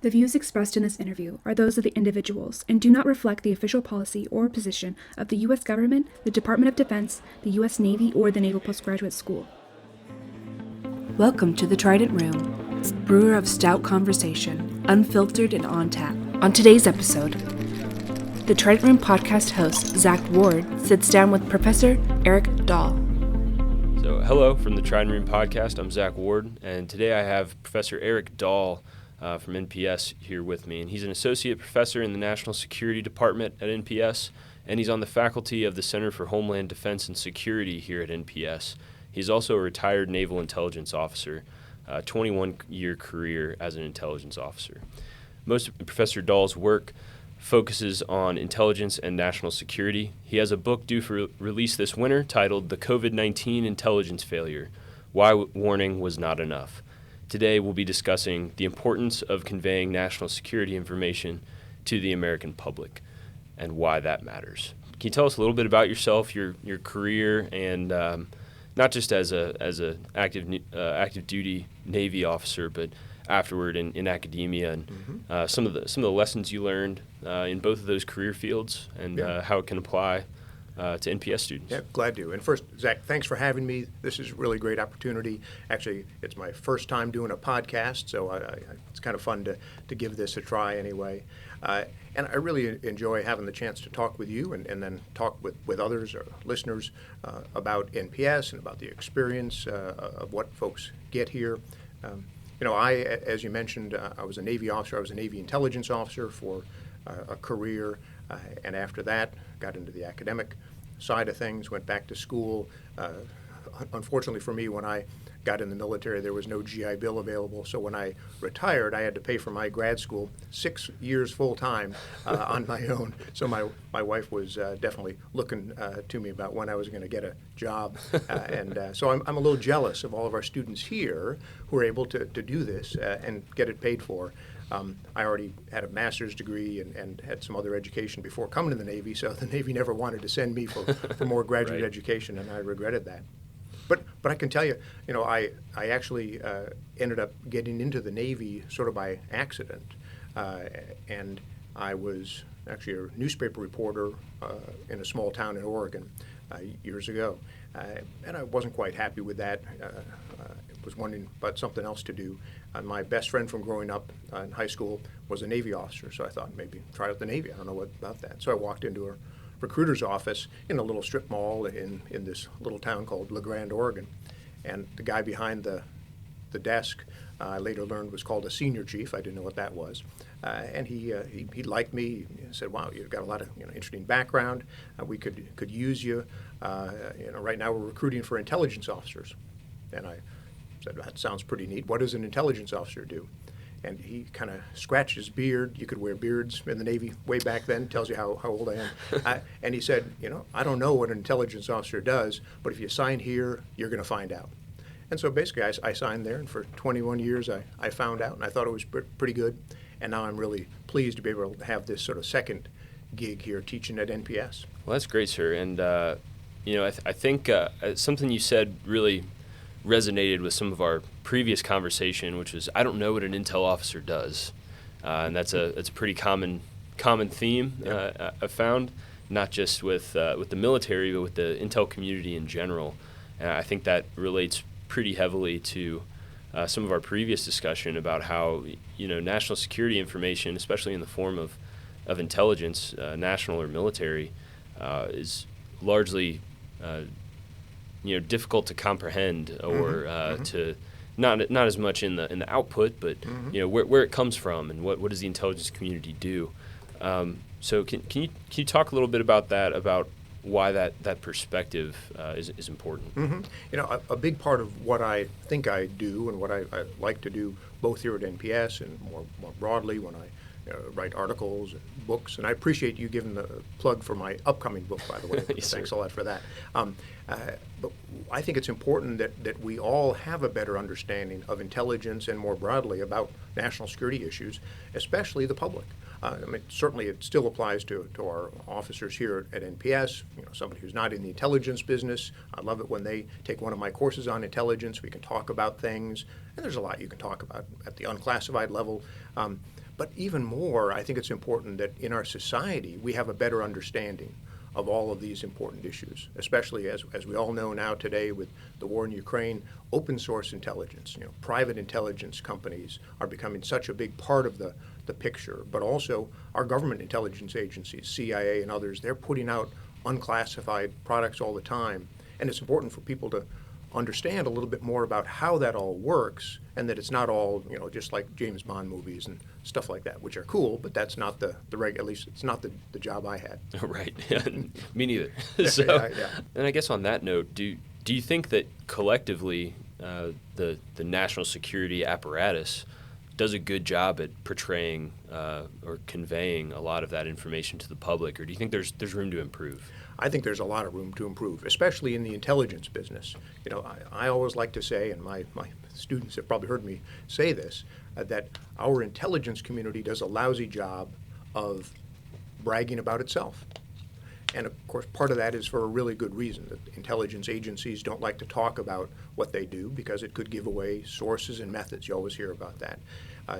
The views expressed in this interview are those of the individuals and do not reflect the official policy or position of the U.S. government, the Department of Defense, the U.S. Navy, or the Naval Postgraduate School. Welcome to the Trident Room, brewer of stout conversation, unfiltered and on tap. On today's episode, the Trident Room Podcast host, Zach Ward, sits down with Professor Erik Dahl. So, hello from the Trident Room Podcast. I'm Zach Ward, and today I have Professor Erik Dahl from NPS here with me. And he's an associate professor in the National Security Department at NPS, and he's on the faculty of the Center for Homeland Defense and Security here at NPS. He's also a retired naval intelligence officer, 21-year career as an intelligence officer. Most of Professor Dahl's work focuses on intelligence and national security. He has a book due for release this winter titled The COVID-19 Intelligence Failure, Why Warning Was Not Enough. Today we'll be discussing the importance of conveying national security information to the American public and why that matters. Can you tell us a little bit about yourself, your career, and not just as a active duty Navy officer, but afterward in academia, and some of the lessons you learned in both of those career fields, and how it can apply to NPS students. Yeah, glad to. And first, Zach, thanks for having me. This is a really great opportunity. Actually, it's my first time doing a podcast, so it's kind of fun to give this a try anyway. And I really enjoy having the chance to talk with you and then talk with others or listeners about NPS and about the experience of what folks get here. As you mentioned, I was a Navy officer. I was a Navy intelligence officer for a career, and after that, got into the academic side of things, went back to school. Unfortunately for me, when I got in the military, there was no GI Bill available, so when I retired, I had to pay for my grad school 6 years full-time on my own. So my wife was definitely looking to me about when I was going to get a job. So I'm a little jealous of all of our students here who are able to do this and get it paid for. I already had a master's degree and had some other education before coming to the Navy, so the Navy never wanted to send me for more graduate education, and I regretted that. But I can tell you, I actually ended up getting into the Navy sort of by accident, and I was actually a newspaper reporter in a small town in Oregon years ago, and I wasn't quite happy with that. Was wondering about something else to do. My best friend from growing up in high school was a Navy officer, so I thought maybe try out the Navy. I don't know what about that. So I walked into a recruiter's office in a little strip mall in this little town called La Grande, Oregon, and the guy behind the desk I later learned was called a senior chief. I didn't know what that was, and he liked me. He said, "Wow, you've got a lot of interesting background. We could use you. Right now we're recruiting for intelligence officers," and I said, "That sounds pretty neat. What does an intelligence officer do?" And he kind of scratched his beard. You could wear beards in the Navy way back then. Tells you how old I am. And he said, "I don't know what an intelligence officer does, but if you sign here, you're going to find out." And so basically I signed there, and for 21 years I found out, and I thought it was pretty good. And now I'm really pleased to be able to have this sort of second gig here teaching at NPS. Well, that's great, sir. And, I think something you said really resonated with some of our previous conversation, which was, I don't know what an intel officer does. And that's a pretty common theme I've found, not just with the military, but with the intel community in general. And I think that relates pretty heavily to some of our previous discussion about how, national security information, especially in the form of intelligence, national or military, is largely difficult to comprehend or to not as much in the output, but where it comes from and what does the intelligence community do. So can you talk a little bit about that, about why that perspective is important? A big part of what I think I do and what I like to do both here at NPS and more broadly when I write articles and books, and I appreciate you giving the plug for my upcoming book, by the way. Yes, Thanks sir. a lot for that. But I think it's important that we all have a better understanding of intelligence and more broadly about national security issues, especially the public. Certainly it still applies to our officers here at NPS, somebody who's not in the intelligence business. I love it when they take one of my courses on intelligence. We can talk about things, and there's a lot you can talk about at the unclassified level. But even more, I think it's important that in our society we have a better understanding of all of these important issues, especially as we all know now today with the war in Ukraine, open source intelligence, private intelligence companies are becoming such a big part of the picture, but also our government intelligence agencies, CIA and others, they're putting out unclassified products all the time. And it's important for people to understand a little bit more about how that all works, and that it's not all, just like James Bond movies and stuff like that, which are cool, but that's not the at least it's not the job I had. Right. Me neither. Yeah. And I guess on that note, do you think that collectively the national security apparatus does a good job at portraying or conveying a lot of that information to the public, or do you think there's room to improve? I think there's a lot of room to improve, especially in the intelligence business. I always like to say, and my students have probably heard me say this, that our intelligence community does a lousy job of bragging about itself. And of course, part of that is for a really good reason. That intelligence agencies don't like to talk about what they do because it could give away sources and methods. You always hear about that.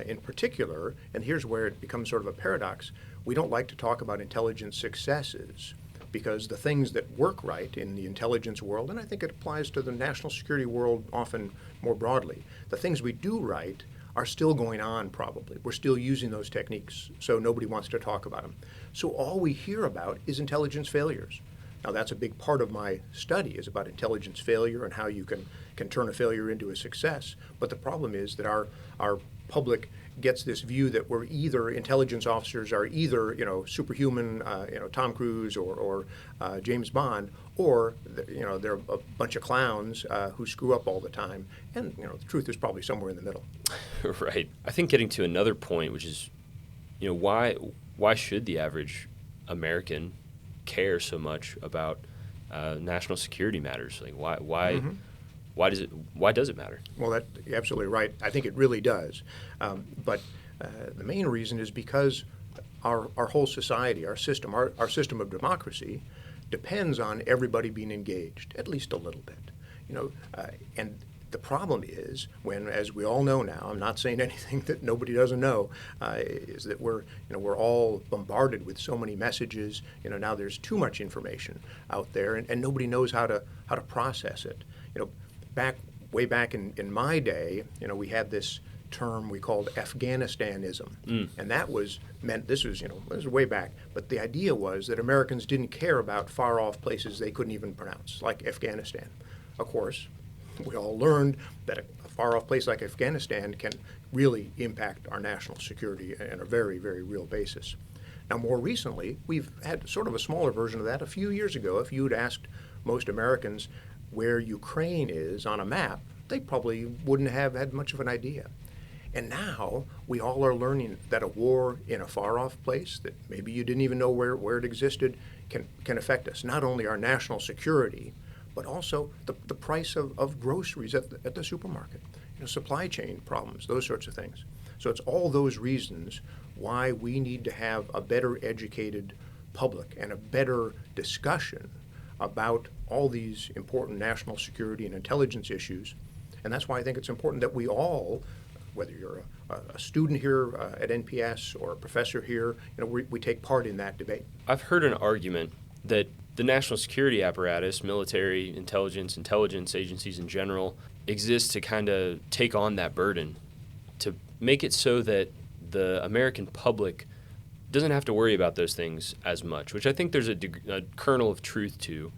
In particular, and here's where it becomes sort of a paradox, we don't like to talk about intelligence successes because the things that work right in the intelligence world, and I think it applies to the national security world often more broadly, the things we do right are still going on probably. We're still using those techniques, so nobody wants to talk about them. So all we hear about is intelligence failures. Now that's a big part of my study, is about intelligence failure and how you can turn a failure into a success. But the problem is that our public gets this view that we're either intelligence officers are either superhuman, Tom Cruise or James Bond, or they're a bunch of clowns who screw up all the time. And the truth is probably somewhere in the middle. Right. I think getting to another point, which is, why should the average American care so much about national security matters? Like why? Mm-hmm. Why does it matter? Well, you're absolutely right. I think it really does. But the main reason is because our whole society, our system of democracy, depends on everybody being engaged, at least a little bit. And the problem is when, as we all know now, I'm not saying anything that nobody doesn't know, is that we're all bombarded with so many messages. Now there's too much information out there, and nobody knows how to process it. Way back in my day, we had this term we called Afghanistanism, and that meant this was way back. But the idea was that Americans didn't care about far off places they couldn't even pronounce, like Afghanistan. Of course, we all learned that a far off place like Afghanistan can really impact our national security on a very, very real basis. Now, more recently, we've had sort of a smaller version of that. A few years ago, if you'd asked most Americans where Ukraine is on a map, they probably wouldn't have had much of an idea. And now we all are learning that a war in a far-off place that maybe you didn't even know where it existed can affect us, not only our national security, but also the price of groceries at the supermarket, supply chain problems, those sorts of things. So it's all those reasons why we need to have a better educated public and a better discussion about all these important national security and intelligence issues. And that's why I think it's important that we all, whether you're a student here at NPS or a professor here, we take part in that debate. I've heard an argument that the national security apparatus, military, intelligence agencies in general, exist to kind of take on that burden, to make it so that the American public doesn't have to worry about those things as much, which I think there's a kernel of truth to.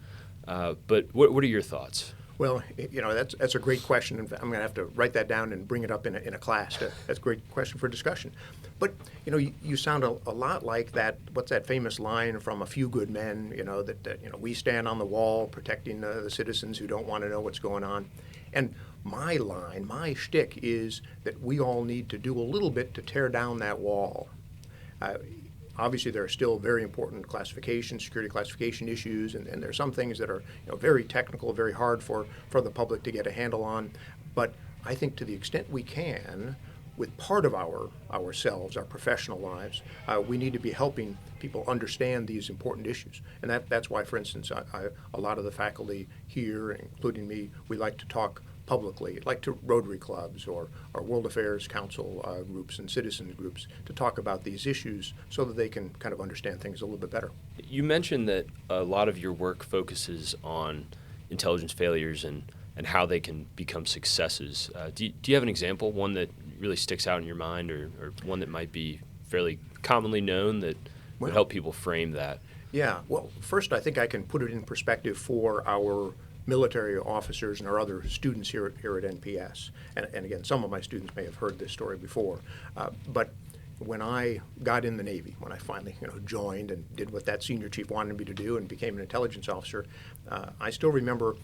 But what are your thoughts? Well, that's a great question. I'm going to have to write that down and bring it up in a class. That's a great question for discussion. But you sound a lot like that. What's that famous line from A Few Good Men? That we stand on the wall protecting the citizens who don't want to know what's going on. And my line, my shtick is that we all need to do a little bit to tear down that wall. Obviously, there are still very important security classification issues, and there are some things that are very technical, very hard for the public to get a handle on. But I think to the extent we can, with part of ourselves, our professional lives, we need to be helping people understand these important issues. And that's why, for instance, a lot of the faculty here, including me, we like to talk publicly, like to Rotary clubs or World Affairs Council groups and citizens groups, to talk about these issues so that they can kind of understand things a little bit better. You mentioned that a lot of your work focuses on intelligence failures and how they can become successes. Do you have an example, one that really sticks out in your mind, or one that might be fairly commonly known that would help people frame that? Yeah, well, first I think I can put it in perspective for our military officers and our other students here at NPS. And again, some of my students may have heard this story before. But when I got in the Navy, when I finally joined and did what that senior chief wanted me to do and became an intelligence officer, I still remember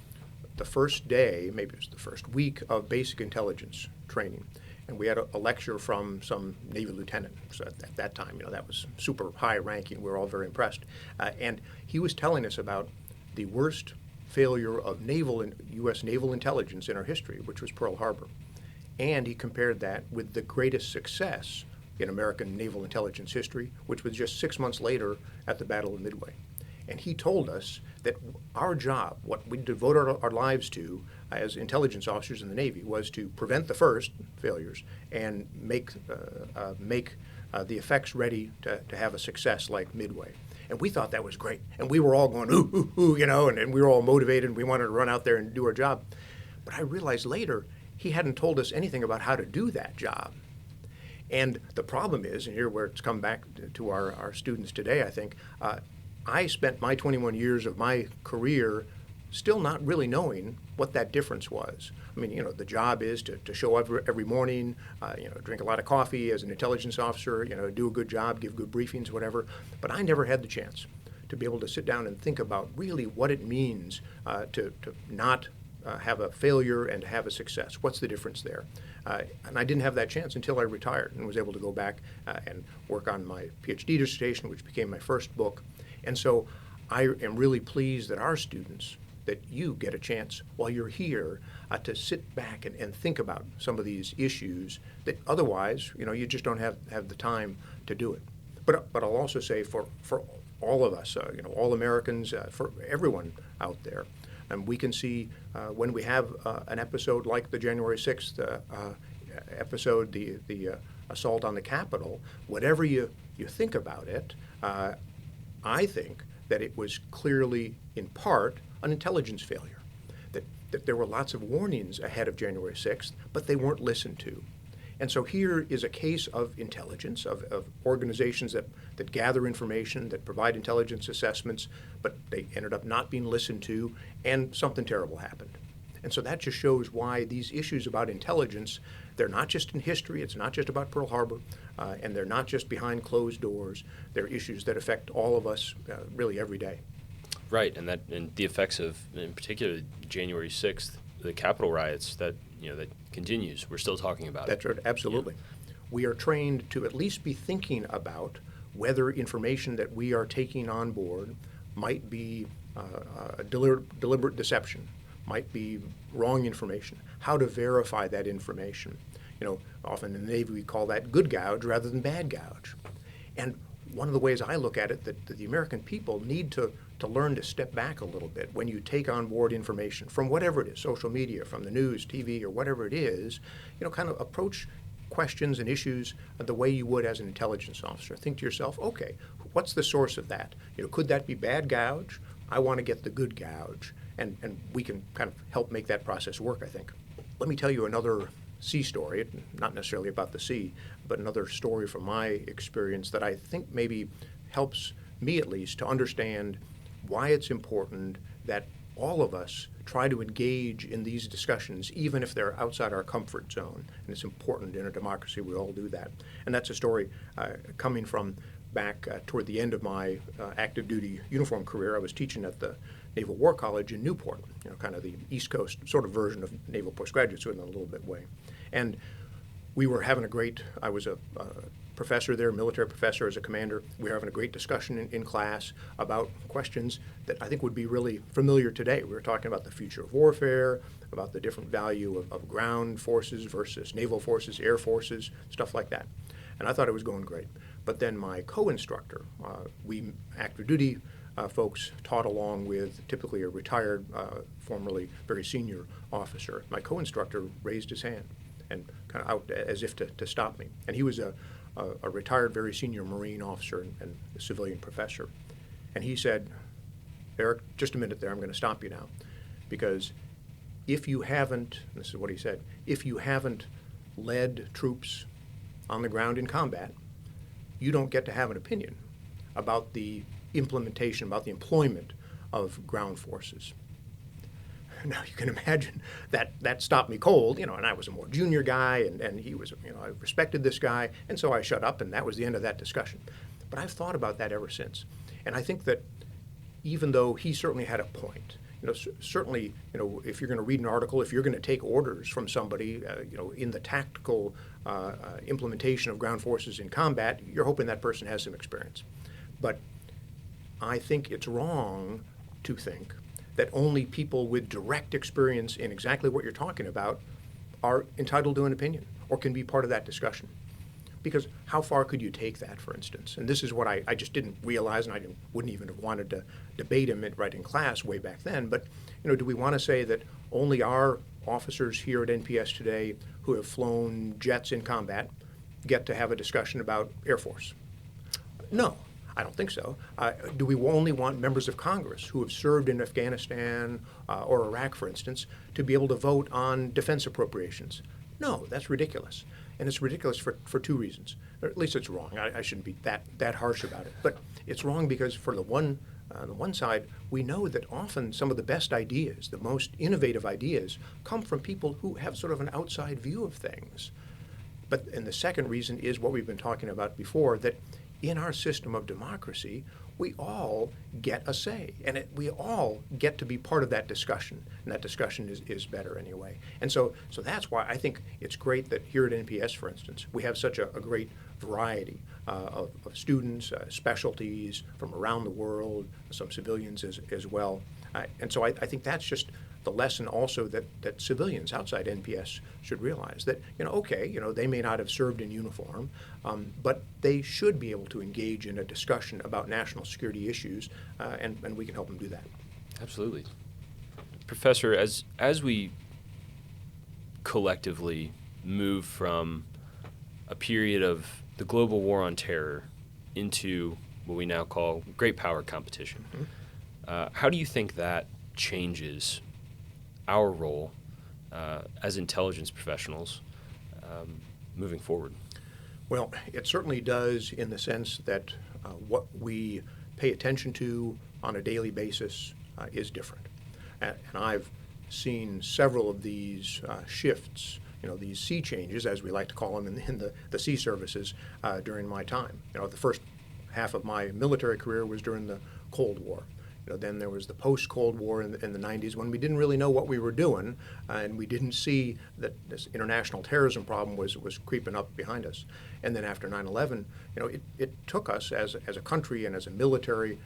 the first day, maybe it was the first week of basic intelligence training. And we had a lecture from some Navy lieutenant. So at that time, that was super high ranking. We were all very impressed. And he was telling us about the worst failure of U.S. naval intelligence in our history, which was Pearl Harbor. And he compared that with the greatest success in American naval intelligence history, which was just 6 months later at the Battle of Midway. And he told us that our job, what we devoted our lives to as intelligence officers in the Navy, was to prevent the first failures and make the effects ready to have a success like Midway. And we thought that was great. And we were all going, ooh, ooh, ooh, and we were all motivated and we wanted to run out there and do our job. But I realized later he hadn't told us anything about how to do that job. And the problem is, and here where it's come back to our students today, I think, I spent my 21 years of my career still not really knowing what that difference was. I mean, the job is to show up every morning, drink a lot of coffee as an intelligence officer, do a good job, give good briefings, whatever. But I never had the chance to be able to sit down and think about really what it means to not have a failure and to have a success. What's the difference there? And I didn't have that chance until I retired and was able to go back and work on my Ph.D. dissertation, which became my first book. And so I am really pleased that our students, that you get a chance while you're here to sit back and think about some of these issues that otherwise, you just don't have the time to do it. But I'll also say for all of us, all Americans, for everyone out there, and we can see when we have an episode like the January 6th episode, the assault on the Capitol, whatever you think about it, I think that it was clearly, in part, an intelligence failure, that there were lots of warnings ahead of January 6th, but they weren't listened to. And so here is a case of intelligence, of organizations that gather information, that provide intelligence assessments, but they ended up not being listened to, and something terrible happened. And so that just shows why these issues about intelligence, they're not just in history, it's not just about Pearl Harbor, and they're not just behind closed doors. They're issues that affect all of us really every day. Right, and the effects of, in particular, January 6th, the Capitol riots, that continues. We're still talking about it. That's right, absolutely. Yeah. We are trained to at least be thinking about whether information that we are taking on board might be deliberate deception, might be wrong information, how to verify that information. Often in the Navy we call that good gouge rather than bad gouge. And one of the ways I look at it, that the American people need to learn to step back a little bit when you take on board information from whatever it is, social media, from the news, TV, or whatever it is, kind of approach questions and issues the way you would as an intelligence officer. Think to yourself, okay, what's the source of that? Could that be bad gouge? I want to get the good gouge. And we can kind of help make that process work, I think. Let me tell you another sea story, not necessarily about the sea, but another story from my experience that I think maybe helps me at least to understand why it's important that all of us try to engage in these discussions, even if they're outside our comfort zone. And it's important in a democracy we all do that. And that's a story coming from back toward the end of my active duty uniform career. I was teaching at the Naval War College in Newport, kind of the East Coast sort of version of Naval Postgraduate School in a little bit way. And we were having I was a professor there, military professor as a commander. We were having a great discussion in class about questions that I think would be really familiar today. We were talking about the future of warfare, about the different value of ground forces versus naval forces, air forces, stuff like that. And I thought it was going great. But then my co-instructor, we active duty folks taught along with typically a retired, formerly very senior officer. My co-instructor raised his hand and kind of out as if to stop me. And he was a retired, very senior Marine officer and a civilian professor. And he said, "Eric, just a minute there, I'm going to stop you now. Because if you haven't," this is what he said, "if you haven't led troops on the ground in combat, you don't get to have an opinion about the implementation, about the employment of ground forces." Now you can imagine that stopped me cold, and I was a more junior guy, and he was, I respected this guy, and so I shut up, and that was the end of that discussion. But I've thought about that ever since, and I think that even though he certainly had a point, certainly, if you're going to read an article, if you're going to take orders from somebody, in the tactical implementation of ground forces in combat, you're hoping that person has some experience. But I think it's wrong to think that only people with direct experience in exactly what you're talking about are entitled to an opinion or can be part of that discussion. Because how far could you take that, for instance? And this is what I just didn't realize, and I wouldn't even have wanted to debate him right in class way back then. But do we want to say that only our officers here at NPS today who have flown jets in combat get to have a discussion about Air Force? No, I don't think so. Do we only want members of Congress who have served in Afghanistan or Iraq, for instance, to be able to vote on defense appropriations? No, that's ridiculous. And it's ridiculous for two reasons. Or at least it's wrong. I shouldn't be that harsh about it. But it's wrong because for the one side, we know that often some of the best ideas, the most innovative ideas, come from people who have sort of an outside view of things. And the second reason is what we've been talking about before, that in our system of democracy, we all get a say, and we all get to be part of that discussion, and that discussion is better anyway. And so that's why I think it's great that here at NPS, for instance, we have such a great variety of students, specialties from around the world, some civilians as well. And so I think that's just the lesson also that civilians outside NPS should realize that, they may not have served in uniform, but they should be able to engage in a discussion about national security issues, and we can help them do that. Absolutely. Professor, as we collectively move from a period of the global war on terror into what we now call great power competition, how do you think that changes our role as intelligence professionals moving forward? Well, it certainly does in the sense that what we pay attention to on a daily basis is different. And I've seen several of these shifts, these sea changes, as we like to call them in the sea services during my time. The first half of my military career was during the Cold War. Then there was the post-Cold War in the 90s when we didn't really know what we were doing, and we didn't see that this international terrorism problem was creeping up behind us. And then after 9/11, it took us as a country and as a military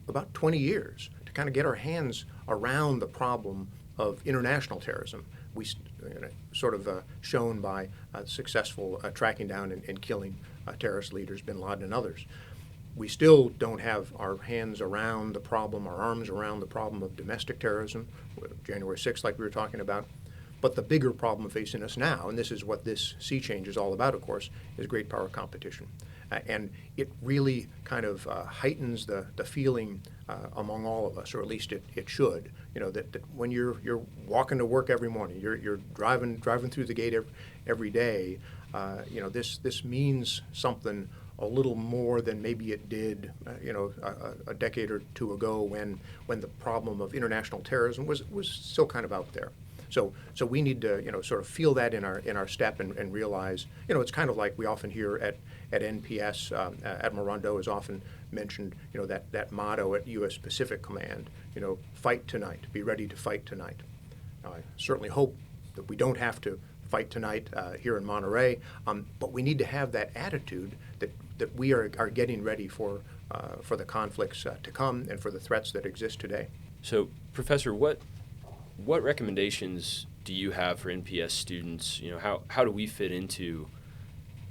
about 20 years to kind of get our hands around the problem of international terrorism. We sort of shown by successful tracking down and killing terrorist leaders, bin Laden and others. We still don't have our hands around the problem, our arms around the problem of domestic terrorism, January 6th, like we were talking about. But the bigger problem facing us now, and this is what this sea change is all about, of course, is great power competition. And it really kind of heightens the feeling among all of us, or at least it should. That when you're walking to work every morning, you're driving through the gate every day. This means something a little more than maybe it did, a decade or two ago when the problem of international terrorism was still kind of out there. So we need to, sort of feel that in our step and realize, it's kind of like we often hear at NPS. Admiral Rondeau is often mentioned, that motto at U.S. Pacific Command, fight tonight, be ready to fight tonight. Now, I certainly hope that we don't have to fight tonight here in Monterey, but we need to have that attitude that we are getting ready for the conflicts to come and for the threats that exist today. So, Professor, what recommendations do you have for NPS students? How do we fit into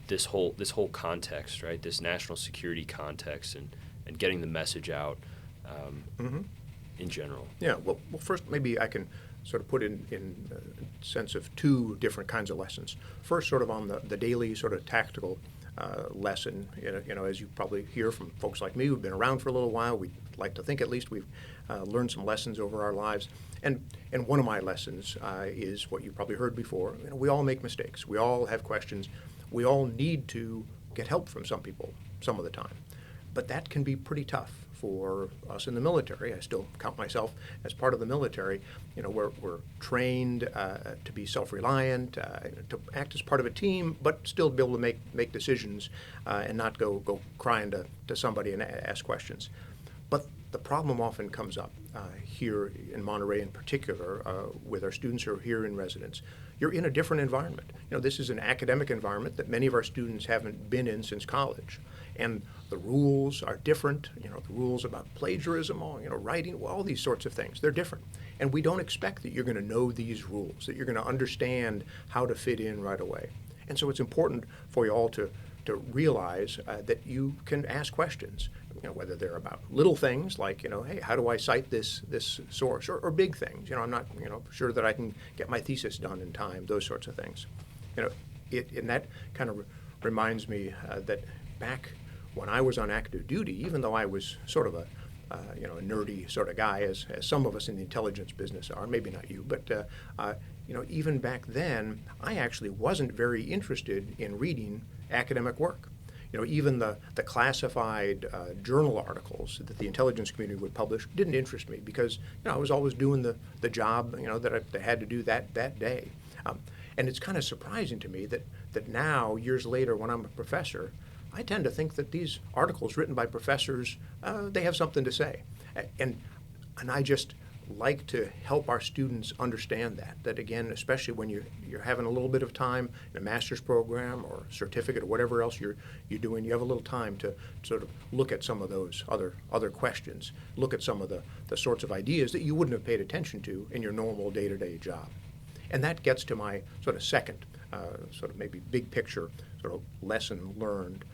this whole context, right? This national security context and getting the message out in general? Yeah, well, first maybe I can sort of put in a sense of two different kinds of lessons. First, sort of on the daily sort of tactical lesson, as you probably hear from folks like me who've been around for a little while, we like to think at least we've learned some lessons over our lives. And one of my lessons is what you probably heard before. We all make mistakes. We all have questions. We all need to get help from some people some of the time. But that can be pretty tough for us in the military. I still count myself as part of the military. We're trained to be self-reliant, to act as part of a team, but still be able to make decisions and not go crying to somebody and ask questions. But the problem often comes up here in Monterey in particular with our students who are here in residence. You're in a different environment. This is an academic environment that many of our students haven't been in since college. And the rules are different, the rules about plagiarism, writing, all these sorts of things, they're different. And we don't expect that you're going to know these rules, that you're going to understand how to fit in right away. And so it's important for you all to realize that you can ask questions, whether they're about little things like, hey, how do I cite this source, or big things, I'm not, sure that I can get my thesis done in time, those sorts of things. And that kind of reminds me that back when I was on active duty, even though I was sort of a nerdy sort of guy, as some of us in the intelligence business are, maybe not you, but even back then, I actually wasn't very interested in reading academic work. Even the classified journal articles that the intelligence community would publish didn't interest me because I was always doing the job that I had to do that day. And it's kind of surprising to me that now, years later, when I'm a professor, I tend to think that these articles written by professors, they have something to say. And I just like to help our students understand that again, especially when you're having a little bit of time in a master's program or certificate or whatever else you're doing, you have a little time to sort of look at some of those other questions, look at some of the sorts of ideas that you wouldn't have paid attention to in your normal day-to-day job. And that gets to my sort of second, sort of maybe big picture sort of lesson learned.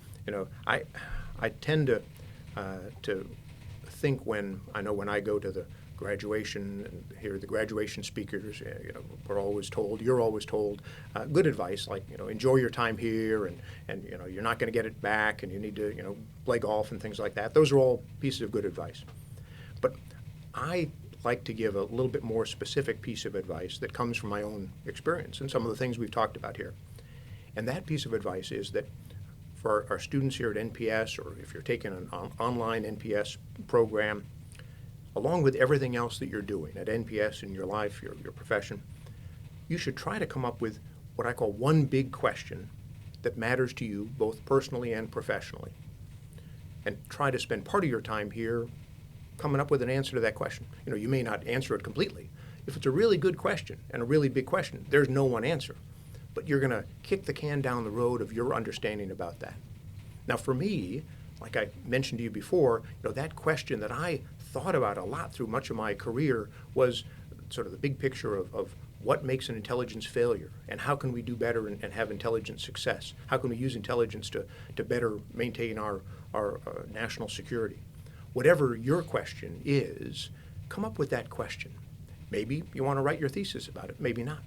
I tend to think when I go to the graduation and hear the graduation speakers, we're always told, you're always told, good advice like, enjoy your time here and you're not going to get it back and you need to, play golf and things like that. Those are all pieces of good advice. But I like to give a little bit more specific piece of advice that comes from my own experience and some of the things we've talked about here. And that piece of advice is that for our students here at NPS, or if you're taking an online NPS program, along with everything else that you're doing at NPS in your life, your profession, you should try to come up with what I call one big question that matters to you both personally and professionally. And try to spend part of your time here coming up with an answer to that question. You may not answer it completely. If it's a really good question and a really big question, there's no one answer. But you're going to kick the can down the road of your understanding about that. Now, for me, like I mentioned to you before, that question that I thought about a lot through much of my career was sort of the big picture of what makes an intelligence failure and how can we do better and have intelligence success? How can we use intelligence to better maintain our national security? Whatever your question is, come up with that question. Maybe you want to write your thesis about it, maybe not.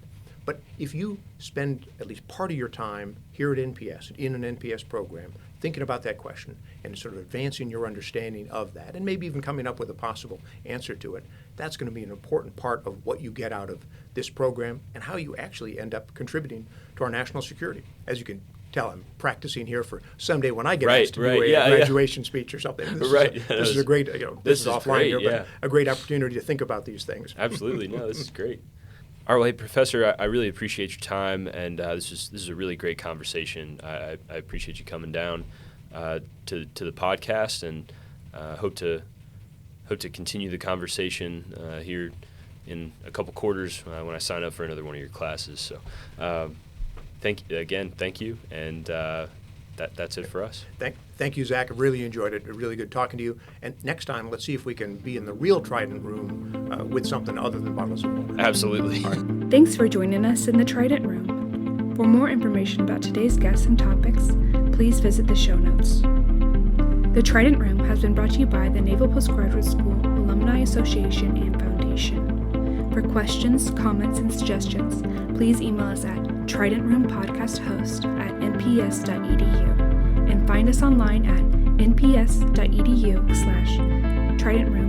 But if you spend at least part of your time here at NPS, in an NPS program, thinking about that question and sort of advancing your understanding of that, and maybe even coming up with a possible answer to it, that's going to be an important part of what you get out of this program and how you actually end up contributing to our national security. As you can tell, I'm practicing here for someday when I get asked to do a graduation speech or something. This is a great, this is offline here, but a great opportunity to think about these things. Absolutely. No, this is great. All right, Professor, I really appreciate your time, and this is a really great conversation. I appreciate you coming down to the podcast, and hope to continue the conversation here in a couple quarters when I sign up for another one of your classes. So, thank you, and that's it for us. Thank you, Zach. I really enjoyed it. Really good talking to you. And next time, let's see if we can be in the real Trident Room with something other than bottles of water. Absolutely. Right. Thanks for joining us in the Trident Room. For more information about today's guests and topics, please visit the show notes. The Trident Room has been brought to you by the Naval Postgraduate School Alumni Association and Foundation. For questions, comments, and suggestions, please email us at tridentroompodcasthost@nps.edu and find us online at nps.edu/Trident Room